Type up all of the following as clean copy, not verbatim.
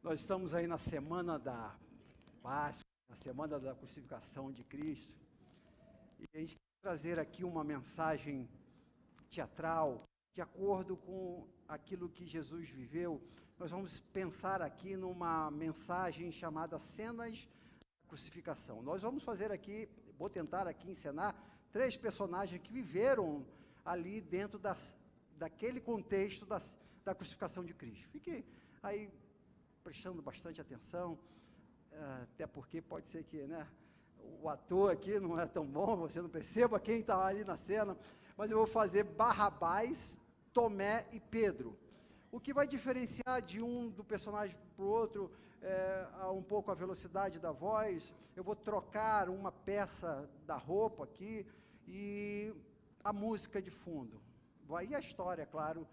Nós estamos aí na semana da Páscoa, na semana da crucificação de Cristo. E a gente quer trazer aqui uma mensagem teatral, de acordo com aquilo que Jesus viveu. Nós vamos pensar aqui numa mensagem chamada Cenas da Crucificação. Nós vamos fazer aqui, vou tentar aqui encenar 3 personagens que viveram ali dentro daquele contexto da crucificação de Cristo. Fique aí prestando bastante atenção, até porque pode ser que, o ator aqui não é tão bom, você não perceba quem está ali na cena, mas eu vou fazer Barrabás, Tomé e Pedro. O que vai diferenciar de um do personagem para o outro um pouco a velocidade da voz. Eu vou trocar uma peça da roupa aqui e a música de fundo. Aí a história, claro,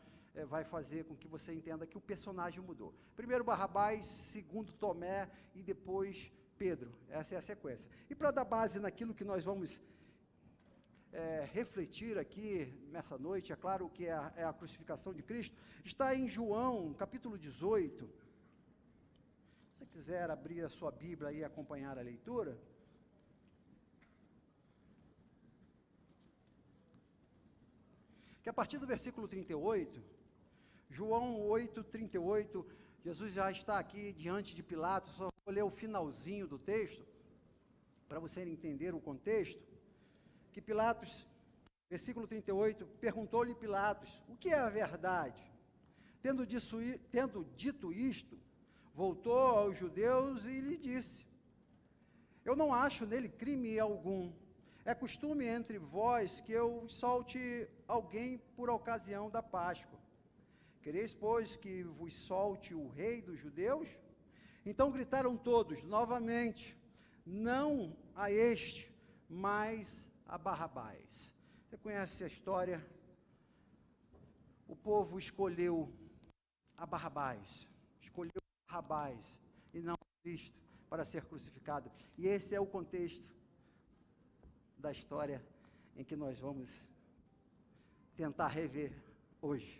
vai fazer com que você entenda que o personagem mudou. Primeiro Barrabás, segundo Tomé e depois Pedro. Essa é a sequência. E para dar base naquilo que nós vamos refletir aqui nessa noite, é claro que é a crucificação de Cristo, está em João, capítulo 18. Se você quiser abrir a sua Bíblia e acompanhar a leitura. Que a partir do versículo 38, João 8, 38, Jesus já está aqui diante de Pilatos, só vou ler o finalzinho do texto, para você entender o contexto, que Pilatos, versículo 38, perguntou-lhe Pilatos, o que é a verdade? Tendo dito isto, voltou aos judeus e lhe disse, eu não acho nele crime algum. É costume entre vós que eu solte alguém por ocasião da Páscoa. Quereis, pois, que vos solte o rei dos judeus? Então gritaram todos, novamente, não a este, mas a Barrabás. Você conhece a história? O povo escolheu a Barrabás, escolheu Barrabás e não Cristo para ser crucificado. E esse é o contexto da história em que nós vamos tentar rever hoje.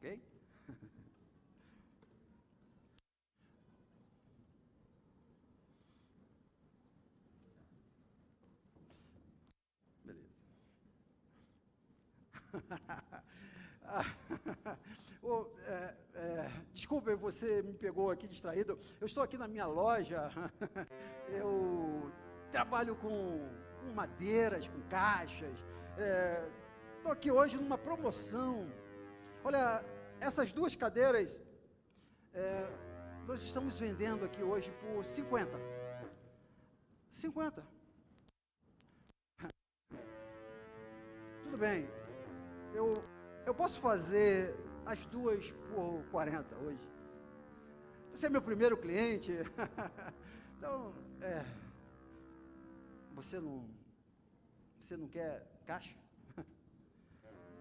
Ok? Beleza. Desculpe, você me pegou aqui distraído. Eu estou aqui na minha loja. Eu trabalho com madeiras, com caixas. Estou aqui hoje numa promoção. Olha, essas 2 cadeiras, nós estamos vendendo aqui hoje por 50. 50. Tudo bem. Eu posso fazer as 2 por 40 hoje. Você é meu primeiro cliente. Então, você não quer caixa?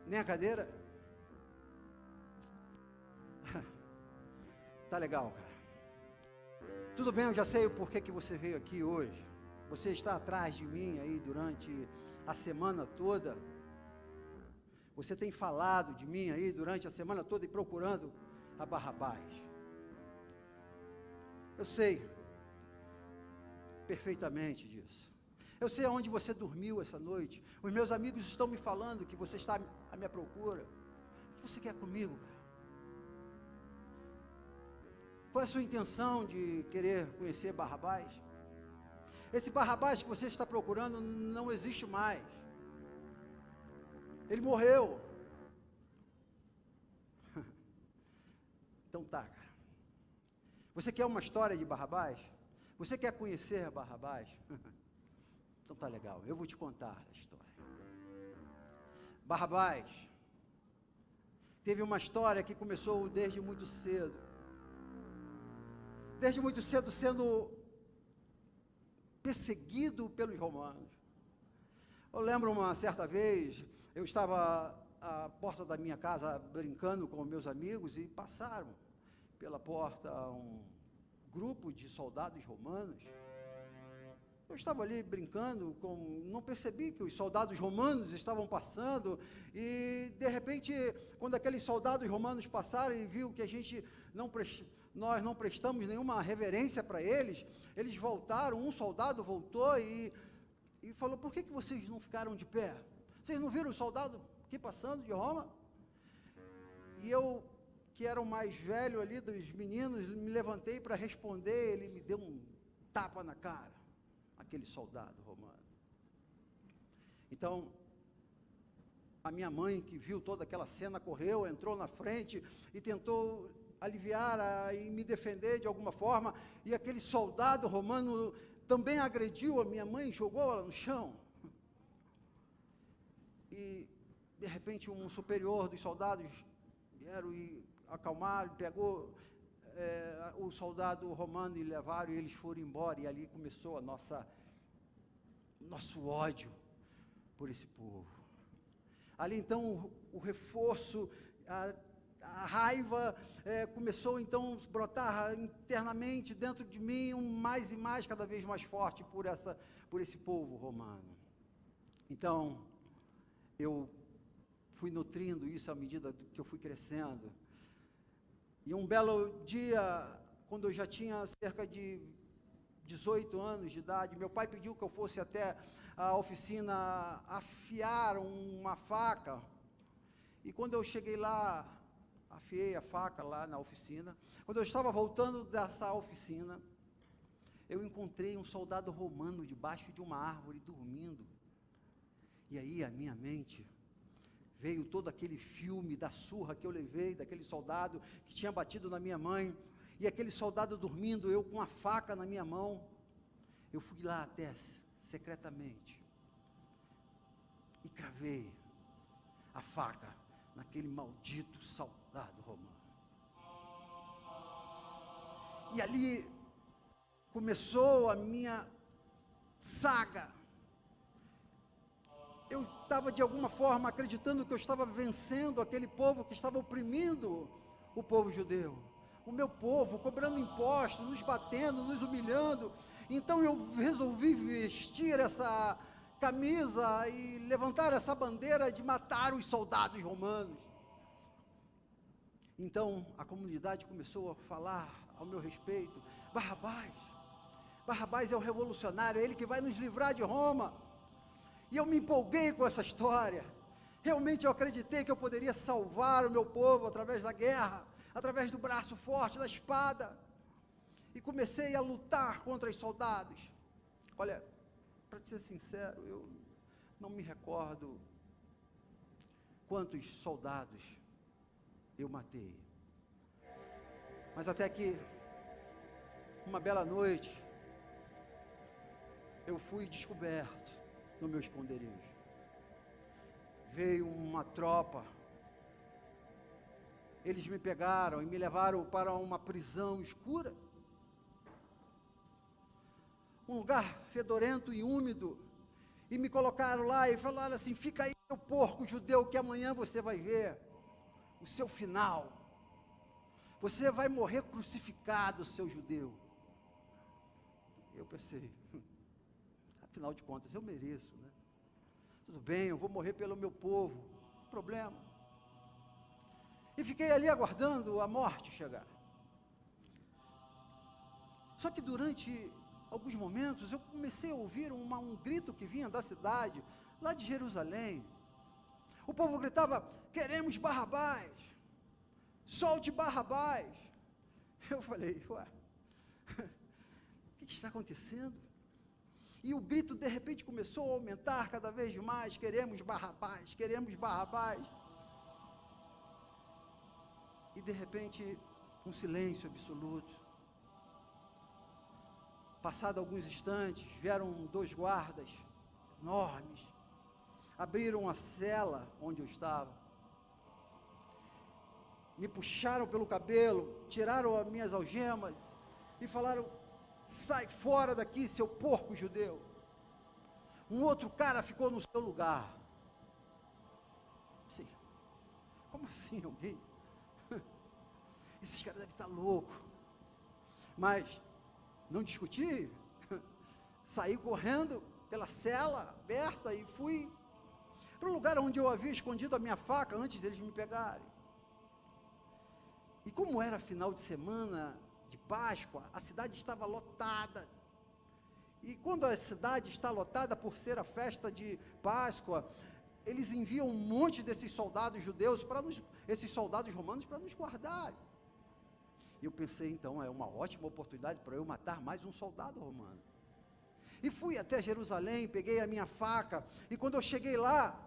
Nem a cadeira? Tá legal, cara. Tudo bem, eu já sei o porquê que você veio aqui hoje. Você está atrás de mim aí durante a semana toda. Você tem falado de mim aí durante a semana toda e procurando a Barrabás. Eu sei perfeitamente disso. Eu sei aonde você dormiu essa noite. Os meus amigos estão me falando que você está à minha procura. O que você quer comigo, cara? Qual é a sua intenção de querer conhecer Barrabás? Esse Barrabás que você está procurando não existe mais. Ele morreu. Então tá, cara. Você quer uma história de Barrabás? Você quer conhecer Barrabás? Então tá legal, eu vou te contar a história. Barrabás teve uma história que começou desde muito cedo. Desde muito cedo sendo perseguido pelos romanos. Eu lembro uma certa vez, eu estava à porta da minha casa brincando com meus amigos e passaram pela porta um grupo de soldados romanos Eu estava ali brincando, não percebi que os soldados romanos estavam passando, e de repente, quando aqueles soldados romanos passaram e viu que nós não prestamos nenhuma reverência para eles, eles voltaram, um soldado voltou e falou: por que vocês não ficaram de pé? Vocês não viram o soldado aqui passando de Roma? E eu, que era o mais velho ali dos meninos, me levantei para responder, ele me deu um tapa na cara, aquele soldado romano. Então, a minha mãe, que viu toda aquela cena, correu, entrou na frente e tentou aliviar e me defender de alguma forma, e aquele soldado romano também agrediu a minha mãe, jogou ela no chão. E, de repente, um superior dos soldados vieram e acalmaram, pegou o soldado romano e levaram, e eles foram embora, e ali começou nosso ódio por esse povo. Ali então o reforço, a raiva começou então a brotar internamente dentro de mim, mais e mais, cada vez mais forte por esse povo romano. Então, eu fui nutrindo isso à medida que eu fui crescendo. E um belo dia, quando eu já tinha cerca de 18 anos de idade, meu pai pediu que eu fosse até a oficina afiar uma faca. E quando eu cheguei lá, afiei a faca lá na oficina. Quando eu estava voltando dessa oficina, eu encontrei um soldado romano debaixo de uma árvore dormindo. E aí a minha mente veio todo aquele filme da surra que eu levei, daquele soldado que tinha batido na minha mãe, e aquele soldado dormindo, eu com a faca na minha mão. Eu fui lá até, secretamente, e cravei a faca naquele maldito soldado romano. E ali começou a minha saga. Eu estava de alguma forma acreditando que eu estava vencendo aquele povo que estava oprimindo o povo judeu. O meu povo, cobrando impostos, nos batendo, nos humilhando. Então eu resolvi vestir essa camisa e levantar essa bandeira de matar os soldados romanos. Então a comunidade começou a falar ao meu respeito: Barrabás é o revolucionário, é ele que vai nos livrar de Roma. E eu me empolguei com essa história. Realmente eu acreditei que eu poderia salvar o meu povo através da guerra, através do braço forte, da espada. E comecei a lutar contra os soldados. Olha, para ser sincero, eu não me recordo quantos soldados eu matei. Mas até que, uma bela noite, eu fui descoberto no meu esconderijo. Veio uma tropa, eles me pegaram e me levaram para uma prisão escura, um lugar fedorento e úmido, e me colocaram lá e falaram assim: fica aí, seu porco judeu, que amanhã você vai ver o seu final, você vai morrer crucificado, seu judeu. Eu pensei, afinal de contas, eu mereço, né? Tudo bem, eu vou morrer pelo meu povo, não tem problema. E fiquei ali aguardando a morte chegar. Só que durante alguns momentos, eu comecei a ouvir um grito que vinha da cidade, lá de Jerusalém. O povo gritava: queremos Barrabás, solte Barrabás. Eu falei: ué, o que está acontecendo? E o grito de repente começou a aumentar cada vez mais: queremos Barrabás, queremos Barrabás. E de repente, um silêncio absoluto. Passado alguns instantes, vieram 2 guardas enormes, abriram a cela onde eu estava, me puxaram pelo cabelo, tiraram as minhas algemas e falaram: sai fora daqui, seu porco judeu. Um outro cara ficou no seu lugar. Assim, como assim alguém? Esses caras devem estar loucos. Mas não discuti, saí correndo pela cela aberta e fui para o lugar onde eu havia escondido a minha faca antes deles me pegarem. E como era final de semana de Páscoa, a cidade estava lotada. E quando a cidade está lotada por ser a festa de Páscoa, eles enviam um monte desses soldados judeus esses soldados romanos para nos guardarem. E eu pensei, então, é uma ótima oportunidade para eu matar mais um soldado romano. E fui até Jerusalém, peguei a minha faca, e quando eu cheguei lá,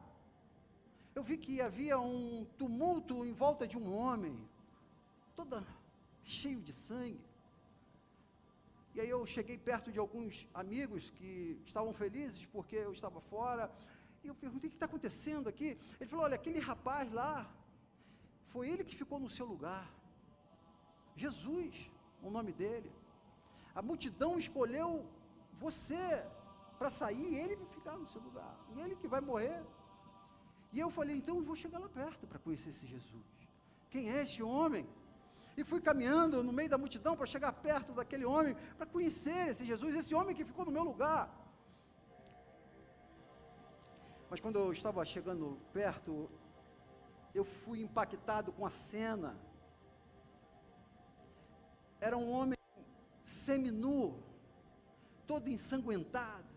eu vi que havia um tumulto em volta de um homem, todo cheio de sangue. E aí eu cheguei perto de alguns amigos que estavam felizes porque eu estava fora, e eu perguntei, o que está acontecendo aqui? Ele falou, olha, aquele rapaz lá, foi ele que ficou no seu lugar, Jesus, o nome dele. A multidão escolheu você para sair e ele ficar no seu lugar, e ele que vai morrer. E eu falei, então eu vou chegar lá perto para conhecer esse Jesus. Quem é esse homem? E fui caminhando no meio da multidão para chegar perto daquele homem, para conhecer esse Jesus, esse homem que ficou no meu lugar. Mas quando eu estava chegando perto, eu fui impactado com a cena. Era um homem seminu, todo ensanguentado,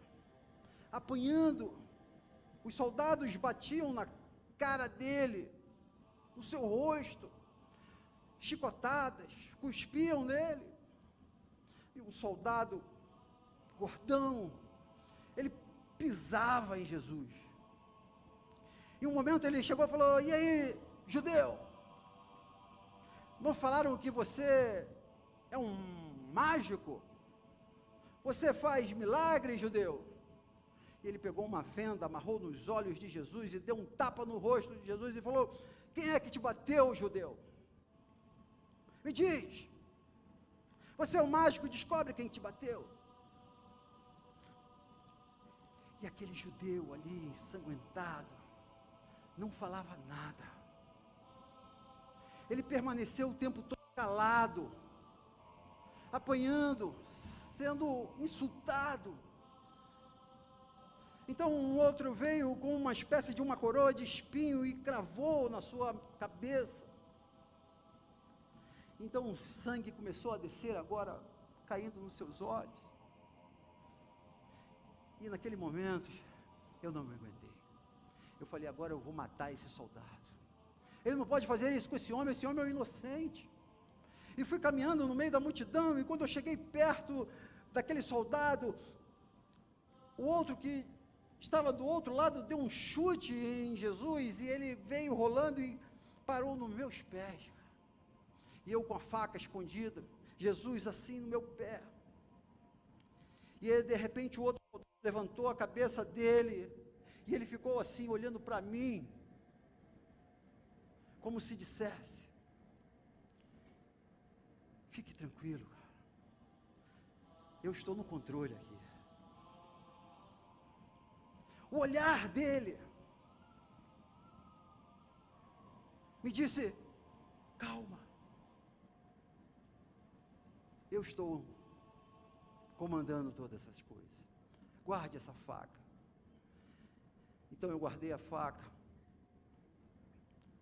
apanhando. Os soldados batiam na cara dele, no seu rosto, chicotadas, cuspiam nele. E um soldado gordão, ele pisava em Jesus. Em um momento ele chegou e falou, e aí, judeu? Não falaram que você é um mágico? Você faz milagres, judeu? E ele pegou uma fenda, amarrou nos olhos de Jesus e deu um tapa no rosto de Jesus e falou, quem é que te bateu, judeu? Me diz, você é um mágico, descobre quem te bateu. E aquele judeu ali, ensanguentado, não falava nada. Ele permaneceu o tempo todo calado, apanhando, sendo insultado. Então um outro veio com uma espécie de uma coroa de espinho e cravou na sua cabeça. Então o sangue começou a descer agora, caindo nos seus olhos. E naquele momento, eu não me aguentei. Eu falei, agora eu vou matar esse soldado. Ele não pode fazer isso com esse homem é um inocente. E fui caminhando no meio da multidão, e quando eu cheguei perto daquele soldado, o outro que estava do outro lado deu um chute em Jesus, e ele veio rolando e parou nos meus pés. E eu com a faca escondida, Jesus assim no meu pé. E aí, de repente o outro levantou a cabeça dele, e ele ficou assim, olhando para mim, como se dissesse, fique tranquilo, cara. Eu estou no controle aqui. O olhar dele me disse, calma, eu estou comandando todas essas coisas, guarde essa faca. Então eu guardei a faca,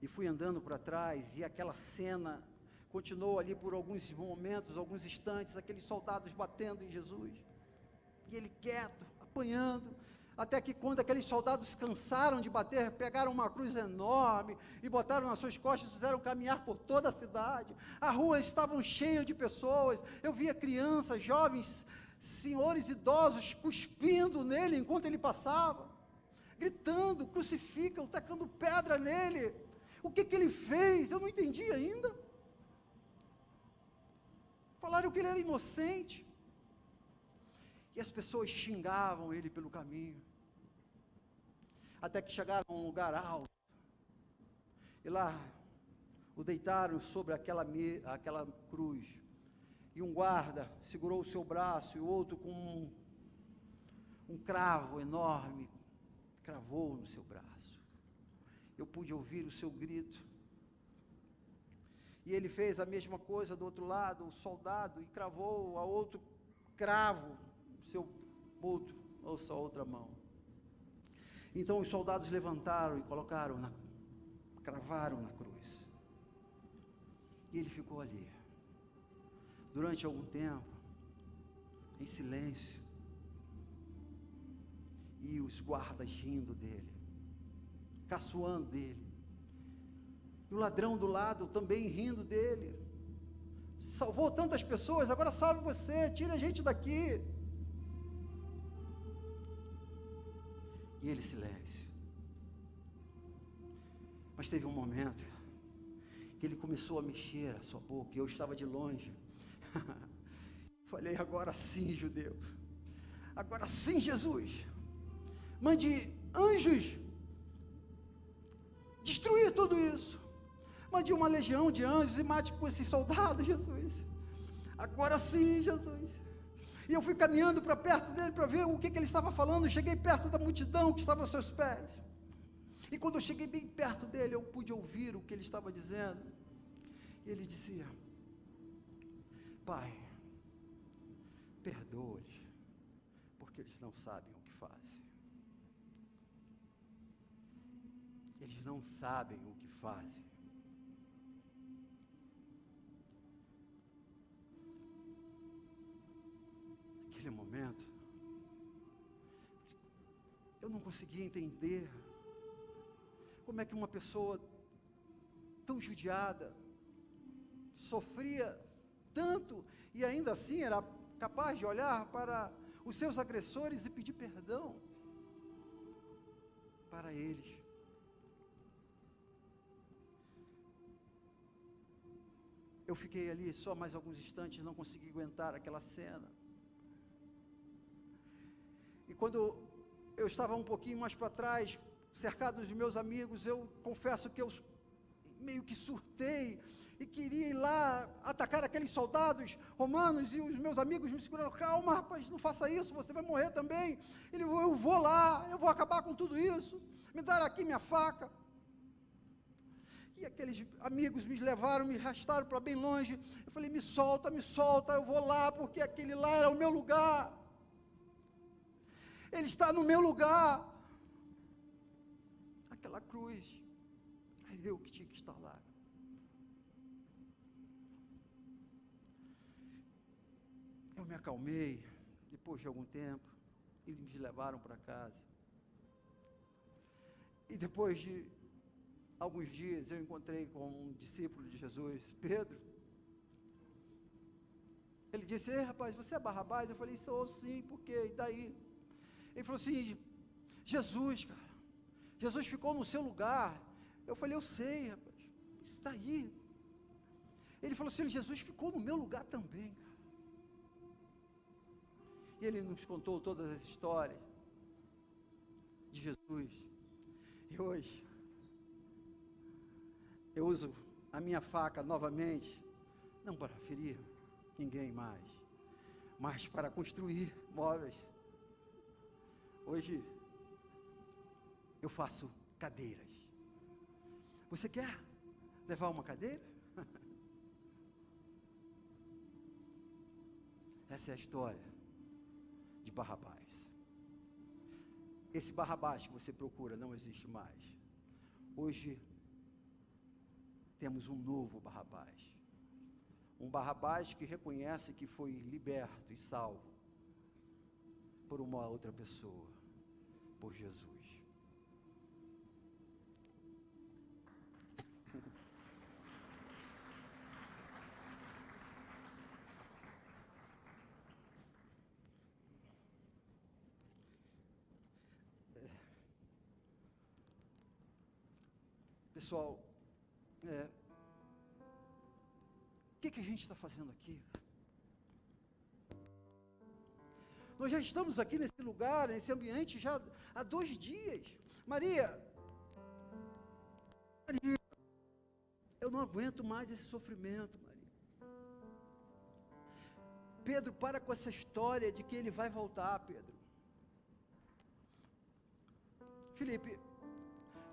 e fui andando para trás, e aquela cena continuou ali por alguns momentos, alguns instantes, aqueles soldados batendo em Jesus, e ele quieto, apanhando, até que quando aqueles soldados cansaram de bater, pegaram uma cruz enorme, e botaram nas suas costas, fizeram caminhar por toda a cidade. As ruas estavam cheias de pessoas, eu via crianças, jovens, senhores idosos, cuspindo nele enquanto ele passava, gritando, crucificam, tacando pedra nele. O que ele fez? Eu não entendi ainda. Falaram que ele era inocente. E as pessoas xingavam ele pelo caminho. Até que chegaram a um lugar alto. E lá o deitaram sobre aquela cruz. E um guarda segurou o seu braço, e o outro com um cravo enorme cravou no seu braço. Eu pude ouvir o seu grito. E ele fez a mesma coisa do outro lado, o soldado, e cravou a outro cravo no seu ouça a outra mão. Então os soldados levantaram e cravaram na cruz. E ele ficou ali, durante algum tempo, em silêncio, e os guardas rindo dele, caçoando dele, e o ladrão do lado também rindo dele. Salvou tantas pessoas, agora salve você, tire a gente daqui. E ele, silêncio. Mas teve um momento que ele começou a mexer a sua boca, e eu estava de longe. Falei, agora sim, judeu, agora sim, Jesus, mande anjos destruir tudo isso, mande uma legião de anjos e mate com esses soldados, Jesus, agora sim, Jesus. E eu fui caminhando para perto dele para ver o que ele estava falando. Cheguei perto da multidão que estava aos seus pés, e quando eu cheguei bem perto dele, eu pude ouvir o que ele estava dizendo. E ele dizia: Pai, perdoa-lhes, porque eles não sabem o que fazem. Eles não sabem o que fazem. Naquele momento, eu não conseguia entender como é que uma pessoa tão judiada, sofria tanto, e ainda assim era capaz de olhar para os seus agressores e pedir perdão para eles. Eu fiquei ali só mais alguns instantes, não consegui aguentar aquela cena. E quando eu estava um pouquinho mais para trás, cercado de meus amigos, eu confesso que eu meio que surtei e queria ir lá atacar aqueles soldados romanos, e os meus amigos me seguraram: calma, rapaz, não faça isso, você vai morrer também. Eu vou lá, eu vou acabar com tudo isso, me dar aqui minha faca. E aqueles amigos me levaram, me arrastaram para bem longe. Eu falei: me solta, eu vou lá, porque aquele lá era o meu lugar, ele está no meu lugar. Aquela cruz, era eu que tinha que estar lá. Eu me acalmei, depois de algum tempo, e me levaram para casa. E depois de alguns dias, eu encontrei com um discípulo de Jesus, Pedro. Ele disse: ei, rapaz, você é Barrabás? Eu falei: sou, sim, por quê? E daí? Ele falou assim: Jesus, cara, Jesus ficou no seu lugar. Eu falei: eu sei, rapaz, isso está aí. Ele falou assim: Jesus ficou no meu lugar também, cara. E ele nos contou todas as histórias de Jesus. E hoje, eu uso a minha faca novamente, não para ferir ninguém mais, mas para construir móveis. Hoje, eu faço cadeiras. Você quer levar uma cadeira? Essa é a história de Barrabás. Esse Barrabás que você procura não existe mais. Hoje, temos um novo Barrabás. Um Barrabás que reconhece que foi liberto e salvo por uma outra pessoa, por Jesus. Pessoal, o que a gente está fazendo aqui? Nós já estamos aqui nesse lugar, nesse ambiente, já há 2 dias. Maria, eu não aguento mais esse sofrimento, Maria. Pedro, para com essa história de que ele vai voltar, Pedro. Felipe,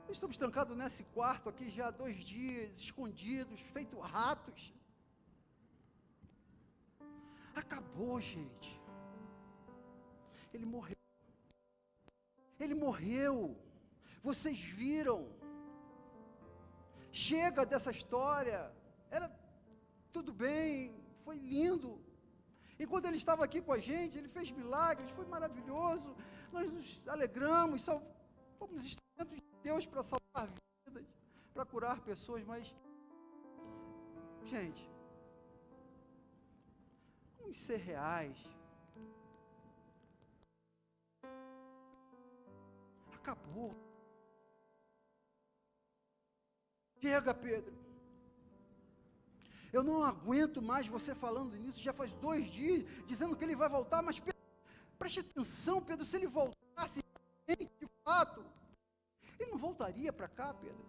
nós estamos trancados nesse quarto aqui já há 2 dias, escondidos, feito ratos. Acabou, gente. Ele morreu. Ele morreu. Vocês viram. Chega dessa história. Era tudo bem, foi lindo. E quando ele estava aqui com a gente, ele fez milagres, foi maravilhoso. Nós nos alegramos, fomos instrumentos de Deus para salvar vidas, para curar pessoas, mas, gente, vamos ser reais. Acabou. Chega, Pedro. Eu não aguento mais você falando nisso, já faz 2 dias, dizendo que ele vai voltar, mas Pedro, preste atenção, Pedro, se ele voltasse de fato, ele não voltaria para cá, Pedro.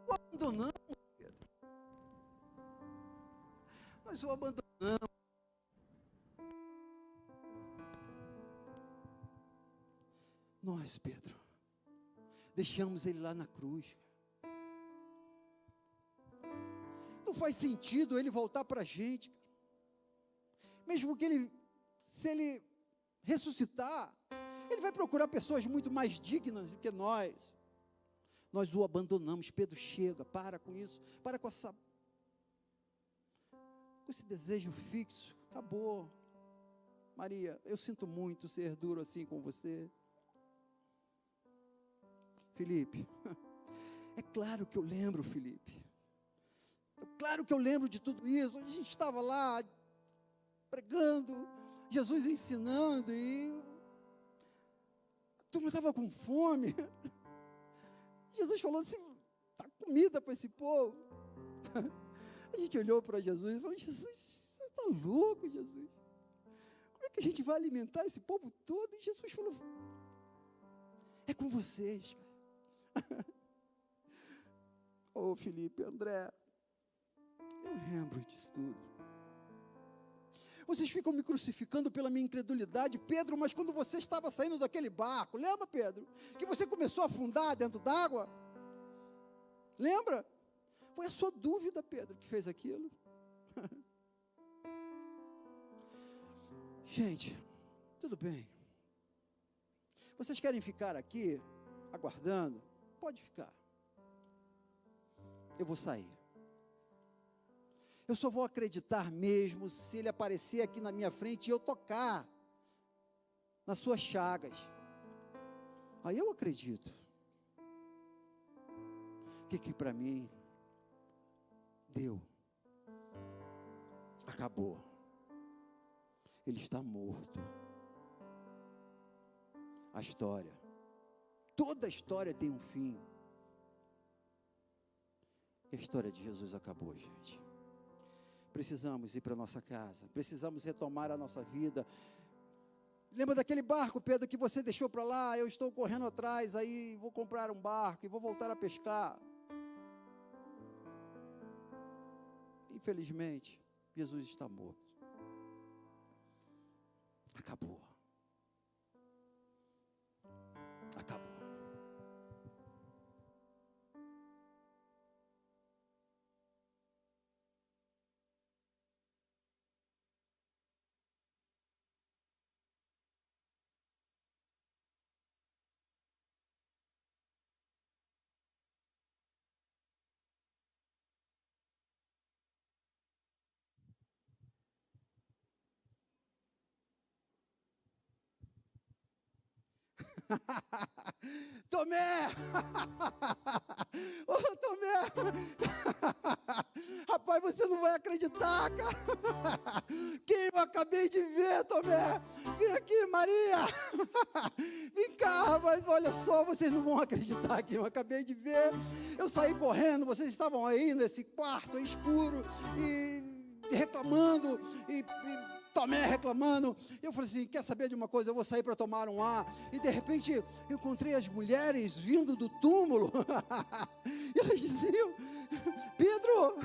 O abandonamos, Pedro. Nós o abandonamos. Nós, Pedro, deixamos ele lá na cruz. Não faz sentido ele voltar para a gente. Mesmo que se ele ressuscitar, ele vai procurar pessoas muito mais dignas do que nós. Nós o abandonamos. Pedro, chega, para com isso, para com esse desejo fixo. Acabou. Maria, eu sinto muito ser duro assim com você. Felipe, é claro que eu lembro, Felipe. Claro que eu lembro de tudo isso. A gente estava lá pregando, Jesus ensinando, e a turma estava com fome. Jesus falou assim: dá comida para esse povo. A gente olhou para Jesus e falou: Jesus, você está louco, Jesus? Como é que a gente vai alimentar esse povo todo? E Jesus falou: é com vocês, cara. Ô, Felipe, André, eu lembro disso tudo. Vocês ficam me crucificando pela minha incredulidade, Pedro, mas quando você estava saindo daquele barco, lembra, Pedro? Que você começou a afundar dentro d'água? Lembra? Foi a sua dúvida, Pedro, que fez aquilo. Gente, tudo bem. Vocês querem ficar aqui, aguardando? Pode ficar. Eu vou sair. Eu só vou acreditar mesmo se ele aparecer aqui na minha frente e eu tocar nas suas chagas. Aí eu acredito. Que para mim deu. Acabou. Ele está morto. A história. Toda a história tem um fim. E a história de Jesus acabou, gente. Precisamos ir para nossa casa, precisamos retomar a nossa vida. Lembra daquele barco, Pedro, que você deixou para lá? Eu estou correndo atrás, aí vou comprar um barco e vou voltar a pescar. Infelizmente, Jesus está morto. Acabou. Acabou. Tomé! Ô, Tomé! Rapaz, você não vai acreditar, cara! Quem eu acabei de ver, Tomé! Vem aqui, Maria! Vem cá, rapaz, olha só, vocês não vão acreditar quem eu acabei de ver. Eu saí correndo, vocês estavam aí nesse quarto escuro e reclamando, e Tomé reclamando. Eu falei assim: quer saber de uma coisa? Eu vou sair para tomar um ar. E de repente eu encontrei as mulheres vindo do túmulo. E elas diziam: Pedro,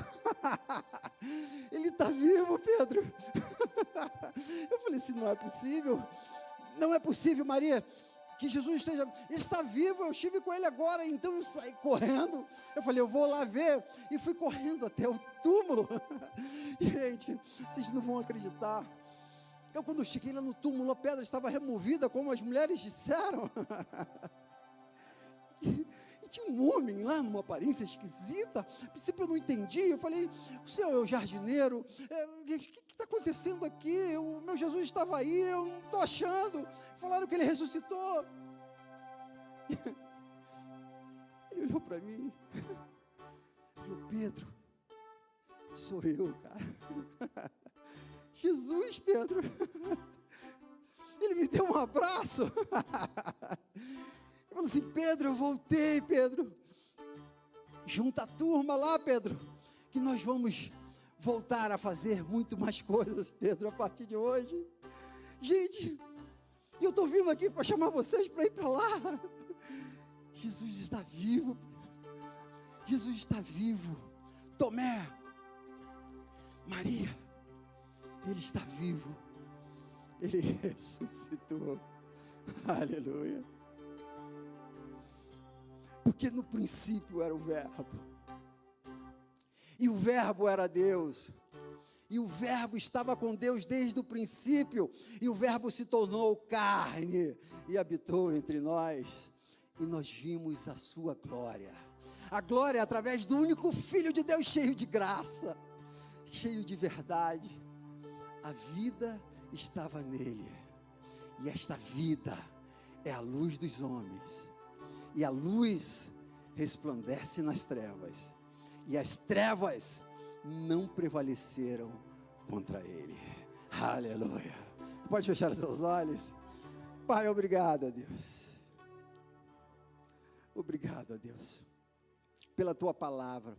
ele está vivo, Pedro. Eu falei assim: não é possível. Não é possível, Maria, que Jesus esteja, ele está vivo, eu estive com ele agora. Então eu saí correndo, eu falei: eu vou lá ver, e fui correndo até o túmulo. Gente, vocês não vão acreditar, Eu, quando cheguei lá no túmulo, a pedra estava removida, como as mulheres disseram. E tinha um homem lá, numa aparência esquisita. A princípio eu não entendi. Eu falei: o senhor é o jardineiro? O que está acontecendo aqui? O meu Jesus estava aí, eu não estou achando. Falaram que ele ressuscitou. Ele olhou para mim. Falou: Pedro, sou eu, cara. Jesus, Pedro. Ele me deu um abraço. Ele falou assim: Pedro, eu voltei, Pedro. Junta a turma lá, Pedro, que nós vamos voltar a fazer muito mais coisas, Pedro, a partir de hoje. Gente, eu estou vindo aqui para chamar vocês para ir para lá. Jesus está vivo. Jesus está vivo. Tomé, Maria, Ele está vivo. Ele ressuscitou. Aleluia. Porque no princípio era o Verbo. E o Verbo era Deus. E o Verbo estava com Deus desde o princípio. E o Verbo se tornou carne e habitou entre nós. E nós vimos a sua glória. A glória através do único Filho de Deus, cheio de graça, cheio de verdade. A vida estava nele. E esta vida é a luz dos homens. E a luz resplandece nas trevas. E as trevas não prevaleceram contra ele. Aleluia. Pode fechar os seus olhos. Pai, obrigado a Deus. Obrigado a Deus pela tua palavra.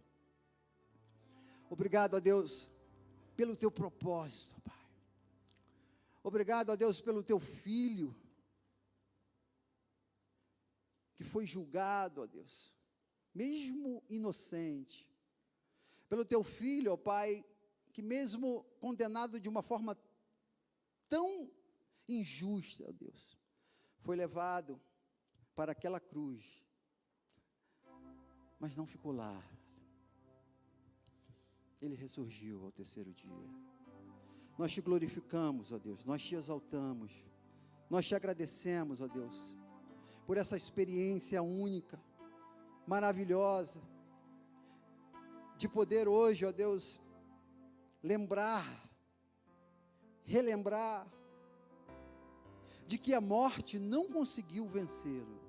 Obrigado a Deus pelo teu propósito, Pai. Obrigado a Deus pelo teu filho que foi julgado, ó Deus, mesmo inocente. Pelo teu filho, ó Pai, que mesmo condenado de uma forma tão injusta, ó Deus, foi levado para aquela cruz, mas não ficou lá. Ele ressurgiu ao terceiro dia. Nós te glorificamos, ó Deus, nós te exaltamos, nós te agradecemos, ó Deus, por essa experiência única, maravilhosa, de poder hoje, ó Deus, lembrar, relembrar, de que a morte não conseguiu vencê-lo,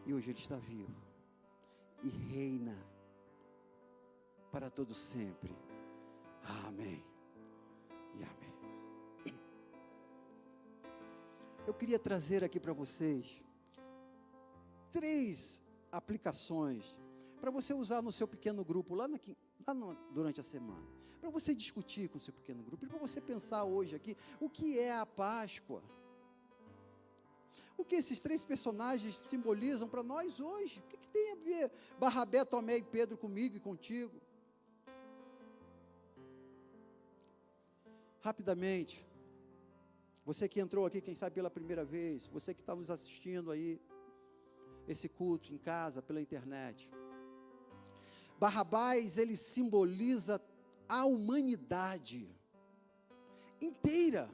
e hoje ele está vivo, e reina, para todo sempre. Amém e amém. Eu queria trazer aqui para vocês 3 aplicações para você usar no seu pequeno grupo durante a semana, para você discutir com o seu pequeno grupo, e para você pensar hoje aqui o que é a Páscoa, o que esses 3 personagens simbolizam para nós hoje. O que tem a ver Barrabé, Tomé e Pedro comigo e contigo? Rapidamente, você que entrou aqui, quem sabe pela primeira vez, você que está nos assistindo aí, esse culto em casa, pela internet. Barrabás, ele simboliza a humanidade inteira.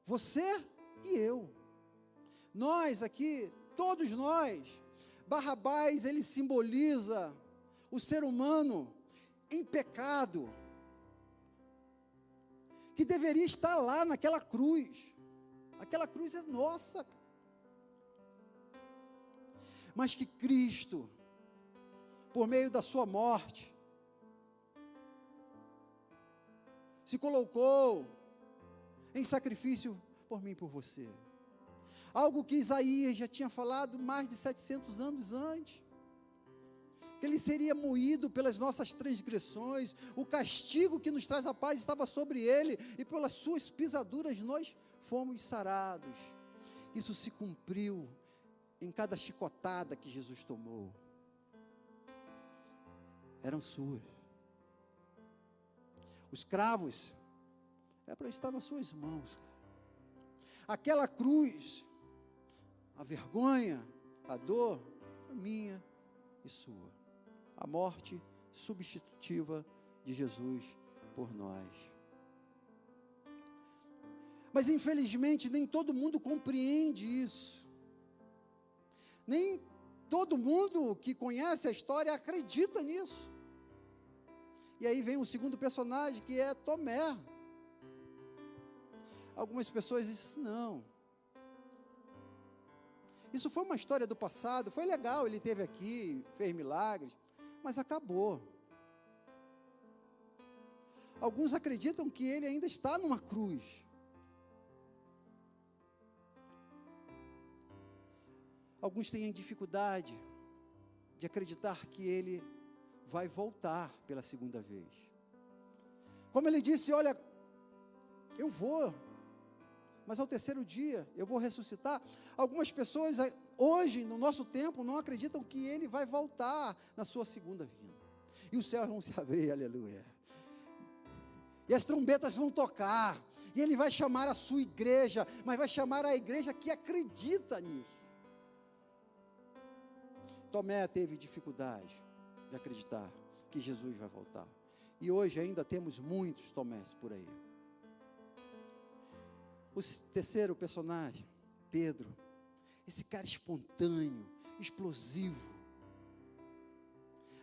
Você e eu. Nós aqui, todos nós. Barrabás, ele simboliza o ser humano em pecado, que deveria estar lá naquela cruz. Aquela cruz é nossa. Mas que Cristo, por meio da sua morte, se colocou em sacrifício por mim e por você. Algo que Isaías já tinha falado mais de 700 anos antes. Que ele seria moído pelas nossas transgressões, o castigo que nos traz a paz estava sobre ele, e pelas suas pisaduras nós fomos sarados. Isso se cumpriu em cada chicotada que Jesus tomou. Eram suas. Os cravos é para estar nas suas mãos. Aquela cruz, a vergonha, a dor, minha e sua. A morte substitutiva de Jesus por nós. Mas infelizmente nem todo mundo compreende isso. Nem todo mundo que conhece a história acredita nisso. E aí vem o segundo personagem, que é Tomé. Algumas pessoas dizem, não. Isso foi uma história do passado, foi legal, ele esteve aqui, fez milagres, mas acabou. Alguns acreditam que ele ainda está numa cruz. Alguns têm dificuldade de acreditar que ele vai voltar pela segunda vez. Como ele disse, olha, eu vou, mas ao terceiro dia eu vou ressuscitar. Algumas pessoas hoje, no nosso tempo, não acreditam que ele vai voltar na sua segunda vinda. E os céus vão se abrir, aleluia. E as trombetas vão tocar, e ele vai chamar a sua igreja, mas vai chamar a igreja que acredita nisso. Tomé teve dificuldade de acreditar que Jesus vai voltar. E hoje ainda temos muitos Tomés por aí. O terceiro personagem, Pedro, esse cara espontâneo, explosivo,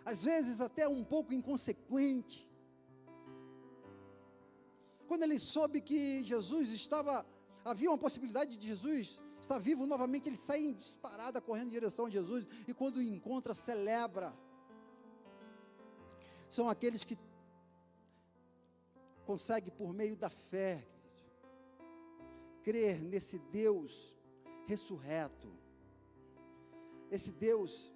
às vezes até um pouco inconsequente. Quando ele soube que havia uma possibilidade de Jesus estar vivo novamente, ele sai em disparada, correndo em direção a Jesus, e quando o encontra, celebra. São aqueles que conseguem, por meio da fé, crer nesse Deus ressurreto, esse Deus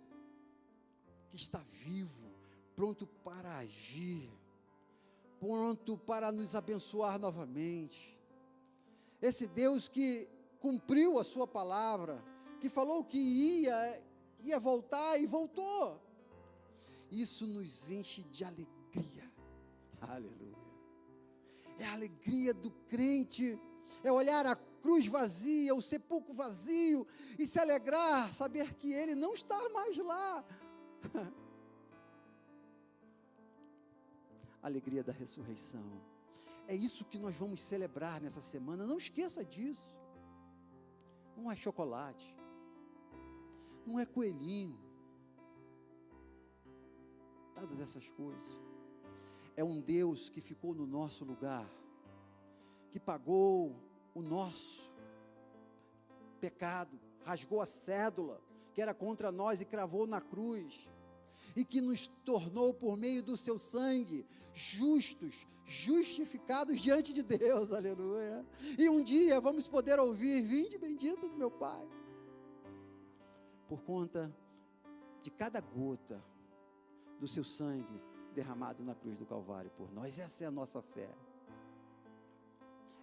que está vivo, pronto para agir, pronto para nos abençoar novamente, esse Deus que cumpriu a sua palavra, que falou que ia voltar e voltou. Isso nos enche de alegria, aleluia. É a alegria do crente, é olhar a cruz vazia, o sepulcro vazio, e se alegrar, saber que ele não está mais lá. Alegria da ressurreição, é isso que nós vamos celebrar nessa semana, não esqueça disso. Não é chocolate, não é coelhinho, nada dessas coisas. É um Deus que ficou no nosso lugar, que pagou o nosso pecado, rasgou a cédula que era contra nós e cravou na cruz, e que nos tornou, por meio do seu sangue, justos, justificados diante de Deus, aleluia. E um dia vamos poder ouvir, vinde bendito do meu Pai, por conta de cada gota do seu sangue derramado na cruz do Calvário por nós. Essa é a nossa fé,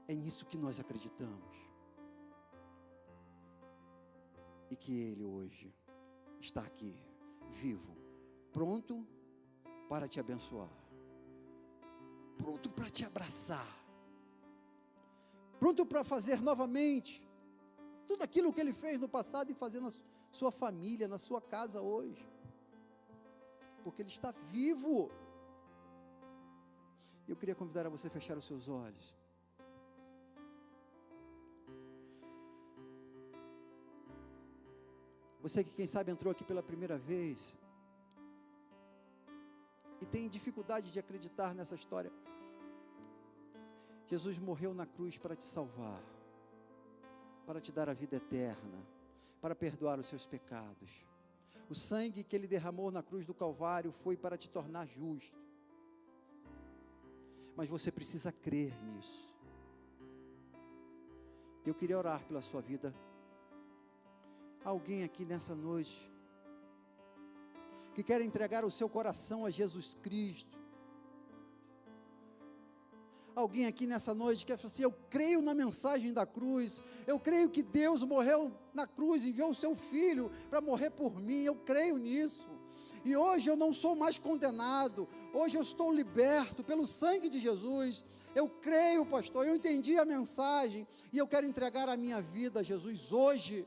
é nisso que nós acreditamos, e que Ele hoje está aqui, vivo, pronto para te abençoar, pronto para te abraçar, pronto para fazer novamente tudo aquilo que Ele fez no passado e fazer na sua família, na sua casa hoje, porque Ele está vivo. Eu queria convidar a você a fechar os seus olhos. Você que, quem sabe, entrou aqui pela primeira vez e tem dificuldade de acreditar nessa história. Jesus morreu na cruz para te salvar, para te dar a vida eterna, para perdoar os seus pecados. O sangue que Ele derramou na cruz do Calvário foi para te tornar justo. Mas você precisa crer nisso. Eu queria orar pela sua vida. Alguém aqui nessa noite que quer entregar o seu coração a Jesus Cristo. Alguém aqui nessa noite que quer falar assim: eu creio na mensagem da cruz, eu creio que Deus morreu na cruz, enviou o seu Filho para morrer por mim, eu creio nisso, e hoje eu não sou mais condenado, hoje eu estou liberto pelo sangue de Jesus. Eu creio, pastor, eu entendi a mensagem, e eu quero entregar a minha vida a Jesus hoje.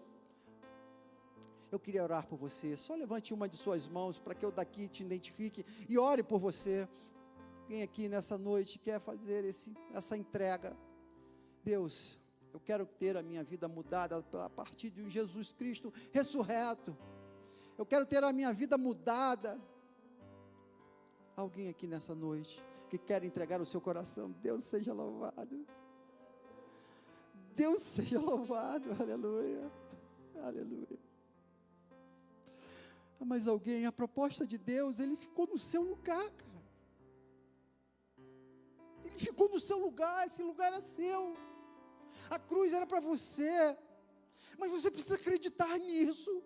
Eu queria orar por você. Só levante uma de suas mãos para que eu daqui te identifique e ore por você. Alguém aqui nessa noite quer fazer essa entrega? Deus, eu quero ter a minha vida mudada a partir de um Jesus Cristo ressurreto. Eu quero ter a minha vida mudada. Alguém aqui nessa noite que quer entregar o seu coração? Deus seja louvado. Deus seja louvado. Aleluia. Aleluia. Mas alguém, a proposta de Deus, ele ficou no seu lugar, cara. Ele ficou no seu lugar, esse lugar é seu. A cruz era para você, mas você precisa acreditar nisso.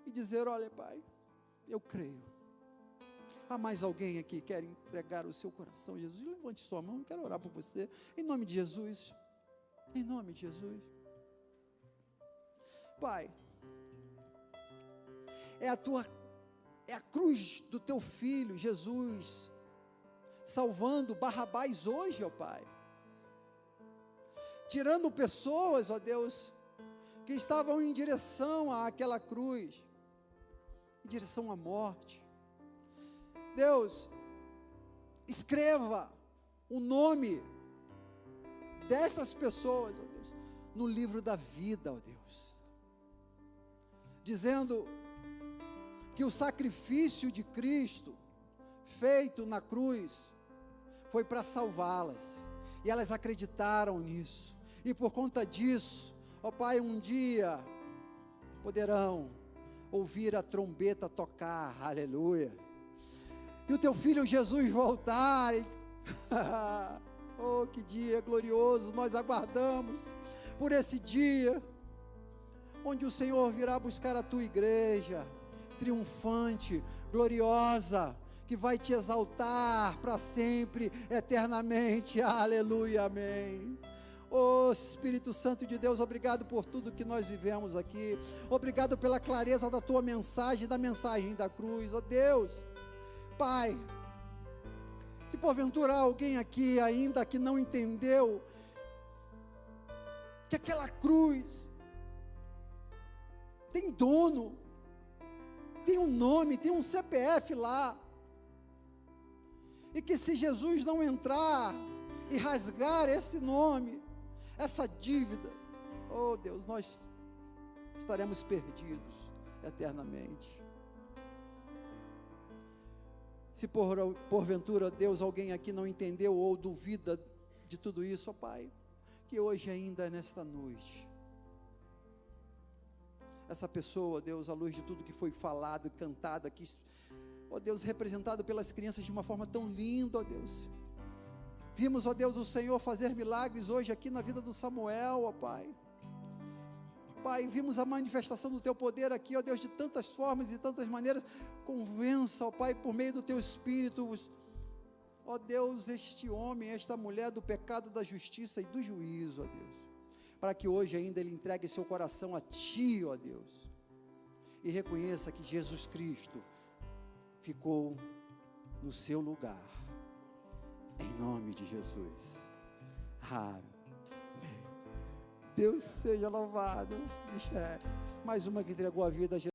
E dizer, olha, Pai, eu creio. Há mais alguém aqui que quer entregar o seu coração a Jesus? Levante sua mão, eu quero orar por você, em nome de Jesus. Em nome de Jesus. Pai, é a cruz do teu filho, Jesus, salvando Barrabás hoje, ó Pai, tirando pessoas, ó Deus, que estavam em direção àquela cruz, em direção à morte. Deus, escreva o nome destas pessoas, ó Deus, no livro da vida, ó Deus, dizendo que o sacrifício de Cristo, feito na cruz, foi para salvá-las, e elas acreditaram nisso, e por conta disso, ó Pai, um dia poderão ouvir a trombeta tocar, aleluia, e o teu filho Jesus voltar, oh, que dia glorioso, nós aguardamos por esse dia, onde o Senhor virá buscar a tua igreja, triunfante, gloriosa, que vai te exaltar para sempre, eternamente, aleluia, amém. Oh Espírito Santo de Deus, obrigado por tudo que nós vivemos aqui, obrigado pela clareza da tua mensagem, da mensagem da cruz, oh Deus, Pai, se porventura alguém aqui ainda que não entendeu, que aquela cruz tem dono, tem um nome, tem um CPF lá, e que se Jesus não entrar e rasgar esse nome, essa dívida, oh Deus, nós estaremos perdidos eternamente. Se porventura, Deus, alguém aqui não entendeu ou duvida de tudo isso, ó Pai, que hoje ainda, nesta noite, essa pessoa, Deus, à luz de tudo que foi falado e cantado aqui, ó Deus, representado pelas crianças de uma forma tão linda, ó Deus, vimos, ó Deus, o Senhor fazer milagres hoje aqui na vida do Samuel, ó Pai, Pai, vimos a manifestação do teu poder aqui, ó Deus, de tantas formas e tantas maneiras. Convença, ó Pai, por meio do teu Espírito, ó Deus, este homem, esta mulher do pecado, da justiça e do juízo, ó Deus, para que hoje ainda ele entregue seu coração a ti, ó Deus, e reconheça que Jesus Cristo ficou no seu lugar, em nome de Jesus. Amém. Deus seja louvado. Mais uma que entregou a vida a Jesus.